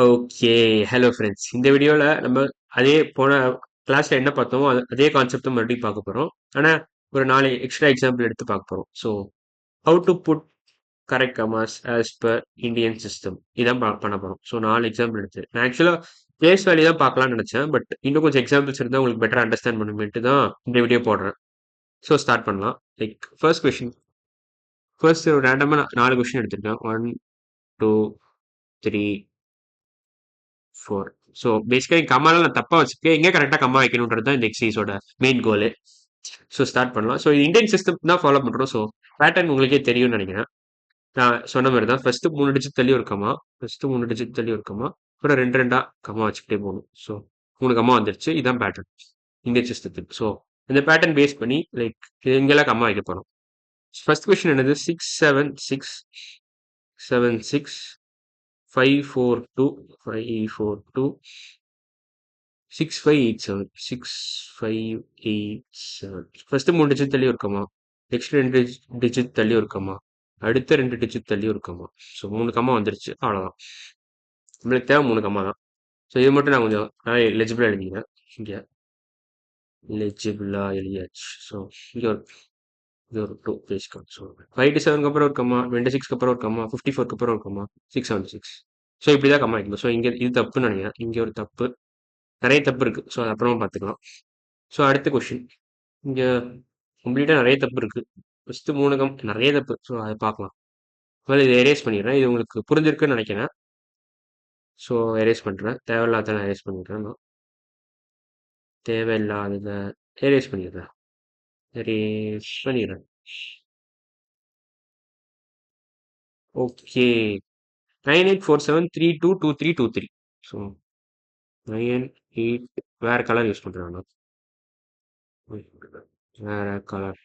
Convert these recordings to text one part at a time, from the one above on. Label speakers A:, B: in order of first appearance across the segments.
A: Okay. Hello friends. இந்த வீடியோல நம்ம அதே போன கிளாஸ்ல என்ன பார்த்தோமோ, அதே கான்செப்ட்ட மறுபடியும் பார்க்க போறோம். ஆனா, ஒரு 4 எக்ஸ்ட்ரா எக்ஸாம்பிள் எடுத்து பார்க்க போறோம். So, how to put correct commas as per Indian system. இதான் பண்ண போறோம். ஸோ, 4 எக்ஸாம்பிள் எடுத்து நான் ஆக்சுவலா ஃபேஸ் வேல்யூ தான் பார்க்கலாம்னு நெனச்சேன். பட் இன்னும் கொஞ்சம் எக்ஸாம்பிள்ஸ் இருந்தா உங்களுக்கு பெட்டரா அண்டர்ஸ்டாண்ட் பண்ணுமேன்ட்டு தான் இந்த வீடியோ போடுறேன். ஸோ, ஸ்டார்ட் பண்ணலாம். Like first question. ஃபர்ஸ்ட் ஒரு ரேண்டமா 4 கொஸ்டின் எடுத்திருக்கேன். 1, 2, 3, 4. ஸோ பேசிக்கலி கம்மாலாம் நான் தப்பா வச்சிருக்கேன். எங்க கரெக்டா கம்மா வைக்கணும்ன்றது தான் இந்த எக்ஸசைஸோட மெயின் கோல். ஸோ ஸ்டார்ட் பண்ணலாம். ஸோ இந்தியன் சிஸ்டம் தான் ஃபாலோ பண்றோம். ஸோ பேட்டர்ன் உங்களுக்கே தெரியும்னு நினைக்கிறேன். நான் சொன்ன மாதிரி தான் ஃபர்ஸ்ட் 3 டிஜிட் தள்ளி ஒரு கம்மா, ஃபர்ஸ்ட் 3 டிஜிட் தள்ளி ஒரு கம்மா, அப்புறம் ரெண்டு ரெண்டா கம்மா வச்சுக்கிட்டே போகணும். ஸோ 3 கம்மா வந்துருச்சு. இதான் பேட்டர்ன் இந்தியன் சிஸ்டத்துக்கு. ஸோ இந்த பேட்டர்ன் பேஸ் பண்ணி லைக் எங்கெல்லாம் கம்மா வைக்க போறோம். ஃபர்ஸ்ட் கொஸ்டின் என்னது? 6 7 6 7 6 5 4 2 5 4 2 6587 ஃபர்ஸ்ட் 3 டிஜிட் தள்ளி இருக்கமா, நெக்ஸ்ட் 2 டிஜிட் தள்ளி இருக்கமா, அடுத்த 2 டிஜிட் தள்ளி இருக்கமா. ஸோ 3 கம்மா வந்துருச்சு. அவ்வளோதான். நம்மளுக்கு தேவை 3 கம்மா தான். ஸோ இது மட்டும் நான் கொஞ்சம் லெஜிபிளா எழுதிக்கிறேன். இங்க லெஜிபிளா எழுதியாச்சு. ஸோ இங்க ஒரு இது ஒரு 2 பேஜ்க்கு. ஸோ 57க்கு அப்புறம் ஒரு கம்மா, 26க்கு அப்புறம் ஒரு கம்மா, 54க்கு அப்புறம் ஒரு கம்மா, 676. ஸோ இப்படிதான் கம்மா வைக்கணும். ஸோ இங்க இது தப்புன்னு நினைக்கிறேன். இங்க ஒரு தப்பு, நிறைய தப்பு இருக்கு. ஸோ அது அப்புறமா பார்த்துக்கலாம். ஸோ அடுத்த கொஸ்டின். இங்க கம்ப்ளீட்டா நிறைய தப்பு இருக்கு. ஃபர்ஸ்ட் 3 நிறைய தப்பு. ஸோ அதை பார்க்கலாம். முதல்ல இதை எரேஸ் பண்ணிடுறேன். இது உங்களுக்கு புரிஞ்சிருக்குன்னு நினைக்கிறேன். ஸோ எரேஸ் பண்றேன். தேவையில்லாத எரேஸ் பண்ணிடுறேன். நான் தேவையில்லாதத எரேஸ் பண்ணிடுறேன். எரேஸ் பண்ணிடுறேன். ஓகே. 9847322323. ஸோ 98 வேற கலர் யூஸ் பண்றேன் நான். வேற கலர்.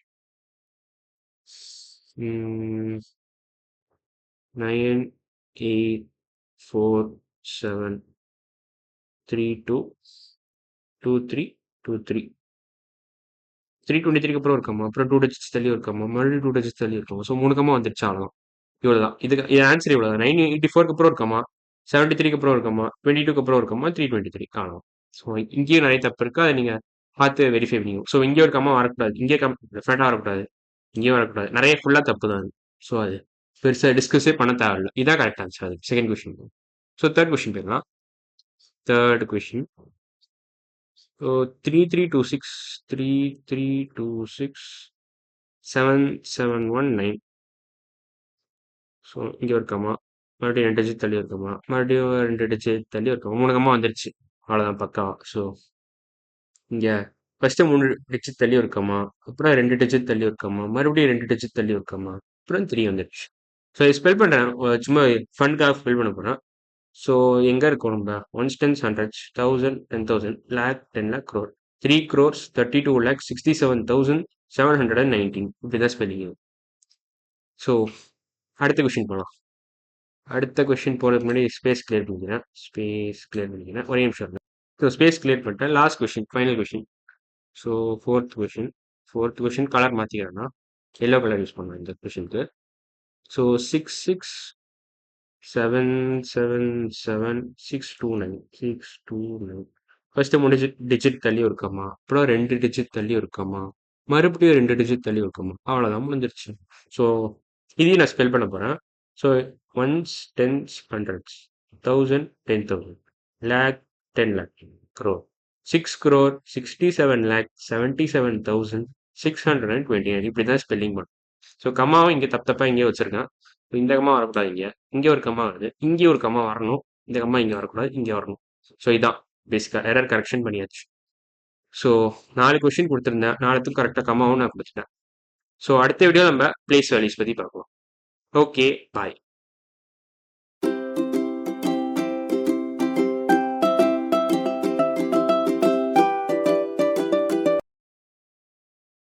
A: 9847322323. 323க்கு அப்புறம் ஒரு கம்மா, அப்புறம் 2 டிஜிட்ஸ் தள்ளி ஒரு கம்மா, மறுபடியும் 2 டிஜிட்ஸ் தள்ளி ஒரு கம்மா. ஸோ 3 கம்மா வந்துருச்சு. அவ்வளோதான். இவ்வளவுதான். இதுக்கு இது ஆன்சர் இவ்வளவுதான். 984க்கு அப்புறம் ஒரு கம்மா, 73க்கு அப்புறம் ஒரு கம்மா, 22க்கு அப்புறம் ஒரு கம்மா, 323 அவ்வளோதான். ஸோ இங்கேயும் நிறைய தப்பு இருக்கு. அதை நீங்க பார்த்து வெரிஃபை பண்ணிக்கணும். ஸோ இங்கே ஒரு கம்மா வரக்கூடாது, இங்கே டெஃபினட்டா வரக்கூடாது, இங்கேயும் வரக்கூடாது. நிறைய ஃபுல்லா தப்பு தான் அது. ஸோ அது பெருசா டிஸ்கஸே பண்ண தேவையில்ல. இதான் கரெக்ட் ஆன்சர். அது second question. So third question போயிடலாம். Third question. ஸோ 3326 3326 7719. ஸோ இங்கே ஒரு கம்மா, மறுபடியும் 2 டிஜிட் தள்ளி ஒரு கம்மா, மறுபடியும் 2 டிஜிட் தள்ளி ஒரு கம்மா, 3 கம்மா வந்துருச்சு. அவ்வளோதான் பக்காவா. ஸோ இங்க ஃபர்ஸ்ட் 3 டிஜிட் தள்ளி ஒரு கம்மா, அப்புறம் 2 டிஜிட் தள்ளி ஒரு கம்மா, மறுபடியும் 2 டிஜிட் தள்ளி ஒரு கம்மா, அப்புறம் 3 வந்துருச்சு. ஸோ இது ஸ்பெல் பண்றேன். சும்மா ஃபன்காக ஸ்பெல் பண்ண போறேன். ஸோ எங்க இருக்கோம் நம்ம? Ones tens hundreds, 1000 10,000 lakh 10 lakh crore, 3 crores 32 lakh 67,719. இப்படிதான் ஸ்பெல்லிங். ஸோ அடுத்த கொஸ்டின் போகலாம். அடுத்த கொஸ்டின் போகிறதுக்கு முன்னாடி ஸ்பேஸ் கிளியர் பண்ணிக்கிறேன். ஒரே நிமிஷம் இருங்க. ஸோ ஸ்பேஸ் கிளியர் பண்ணிட்டேன். Last question, final question. So fourth question colour மாற்றிக்கிறேன்னா எல்லோ கலர் யூஸ் பண்ணுவேன் இந்த கொஸ்டினுக்கு. ஸோ 66777629 ஃபர்ஸ்ட் 3 டிஜிட் தள்ளி இருக்கமா, அப்புறம் 2 டிஜிட் தள்ளி இருக்கமா, மறுபடியும் 2 டிஜிட் தள்ளி இருக்கமா. அவ்வளோதான், முடிஞ்சிருச்சு. ஸோ இதையும் நான் ஸ்பெல் பண்ண போறேன். So ones tens hundreds, 1000 10,000 lakh 10 lakh crore, 6 crore 67 lakh 77,629. இப்படி தான் ஸ்பெல்லிங் பண்ணும். ஸோ கம்மாவும் இங்கே தப்பா இங்கே வச்சிருக்கேன். இந்த கம்மா வரக்கூடாது. இங்கே ஒரு கம்மா வருது, இங்கே ஒரு கம்மா வரணும், இந்த கம்மா இங்கே வரக்கூடாது, இங்கே வரணும். ஸோ இதான் பேசிக்கா எரர் கரெக்ஷன் பண்ணியாச்சு. ஸோ 4 கொஸ்டின் கொடுத்துருந்தேன். 4த்துக்கும் கரெக்டாக கம்மாவும் நான் கொடுத்துட்டேன். ஸோ அடுத்த வீடியோ நம்ம பிளேஸ் வேல்யூஸ் பற்றி பார்க்கலாம். ஓகே, பாய்.